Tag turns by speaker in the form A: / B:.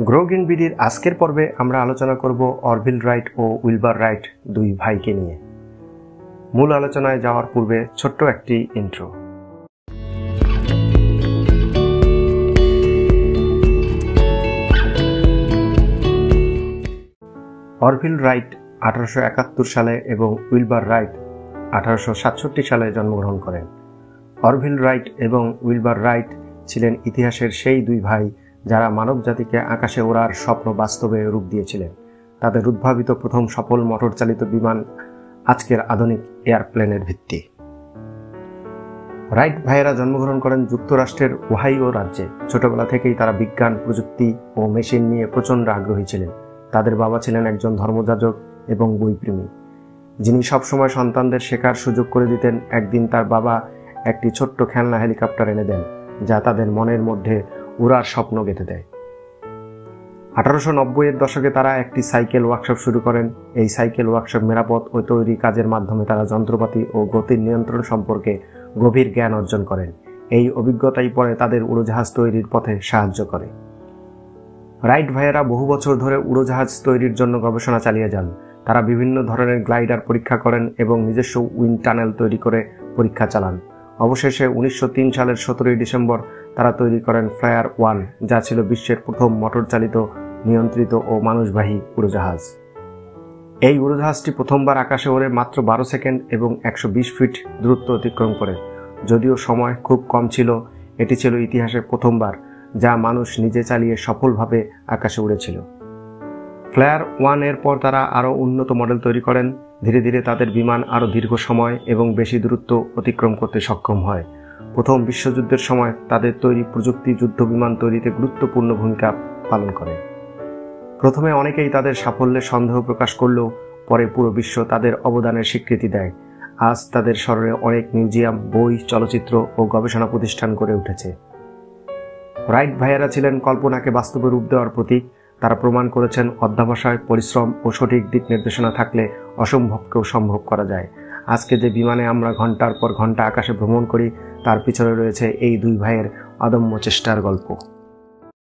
A: গ্রোগিন বিডির আজকের পর্বে আমরা আলোচনা করব অরভিল রাইট ও উইলবার রাইট দুই ভাইকে নিয়ে। মূল আলোচনায় যাওয়ার পূর্বে ছোট্ট একটি ইন্ট্রো। অরভিল রাইট 1871 সালে এবং উইলবার রাইট 1867 সালে জন্মগ্রহণ করেন। অরভিল রাইট এবং উইলবার রাইট ছিলেন ইতিহাসের সেই দুই ভাই যারা মানব জাতিকে আকাশে ওড়ার স্বপ্ন বাস্তবে রূপ দিয়েছিলেন। তাদের উদ্ভাবিত প্রথম সফল মোটর চালিত বিমান আজকের আধুনিক এয়ারপ্লেনের ভিত্তি। রাইট ভাইয়েরা জন্মগ্রহণ করেন যুক্তরাষ্ট্রের ওহাইও রাজ্যে। ছোটবেলা থেকেই তারা বিজ্ঞান, প্রযুক্তি ও মেশিন নিয়ে প্রচণ্ড আগ্রহী ছিলেন। তাদের বাবা ছিলেন একজন ধর্মযাজক এবং বইপ্রেমী, যিনি সবসময় সন্তানদের শেখার সুযোগ করে দিতেন। একদিন তার বাবা একটি ছোট্ট খেলনা হেলিকপ্টার এনে দেন, যা তাদের মনের মধ্যে উড়ার স্বপ্ন গেঁথে দেয়। 1890-এর দশকে তারা একটি সাইকেল ওয়ার্কশপ শুরু করেন। এই সাইকেল ওয়ার্কশপ মেরামত ও তৈরি কাজের মাধ্যমে তারা যন্ত্রপাতি ও গতির নিয়ন্ত্রণ সম্পর্কে গভীর জ্ঞান অর্জন করেন। এই অভিজ্ঞতাই পরে তাদের উড়োজাহাজ তৈরির পথে সাহায্য করে। রাইট ভাইয়েরা বহু বছর ধরে উড়োজাহাজ তৈরির জন্য গবেষণা চালিয়ে যান। তারা বিভিন্ন ধরনের গ্লাইডার পরীক্ষা করেন এবং নিজস্ব উইন্ড টানেল তৈরি করে পরীক্ষা চালান। অবশেষে 1903 সালের 17 ডিসেম্বর তারা তৈরি করেন ফ্লায়ার 1, যা ছিল বিশ্বের প্রথম মোটর চালিত, নিয়ন্ত্রিত ও মানুষবাহী উড়োজাহাজ। এই উড়োজাহাজটি প্রথমবার আকাশে ওড়ে মাত্র 12 সেকেন্ড এবং 120 ফিট দূরত্ব অতিক্রম করে। যদিও সময় খুব কম ছিল, এটি ছিল ইতিহাসের প্রথমবার যা মানুষ নিজে চালিয়ে সফলভাবে আকাশে উড়েছিল। ফ্লায়ার 1 এর পর তারা আরও উন্নত মডেল তৈরি করেন। ধীরে ধীরে তাদের বিমান আরও দীর্ঘ সময় এবং বেশি দূরত্ব অতিক্রম করতে সক্ষম হয়। প্রথম বিশ্বযুদ্ধের সময় তাদের তৈরি প্রযুক্তি যুদ্ধ বিমান তৈরিতে গুরুত্বপূর্ণ ভূমিকা পালন করে। প্রথমে অনেকেই তাদের সাফল্যে সন্দেহ প্রকাশ করলেও পরে পুরো বিশ্ব তাদের অবদানের স্বীকৃতি দেয়। আজ তাদের স্মরণে অনেক মিউজিয়াম, বই, চলচ্চিত্র ও গবেষণা প্রতিষ্ঠান গড়ে উঠেছে। রাইট ভাইয়েরা ছিলেন কল্পনাকে বাস্তবে রূপ দেওয়ার প্রতীক। তারা প্রমাণ করেছেন অধ্যবসায়, পরিশ্রম ও সঠিক দিক নির্দেশনা থাকলে অসম্ভবকেও সম্ভব করা যায়। আজকে যে বিমানে আমরা ঘন্টার পর ঘন্টা আকাশে ভ্রমণ করি, তার পিছনে রয়েছে এই দুই ভাইয়ের অদম্য চেষ্টার গল্প।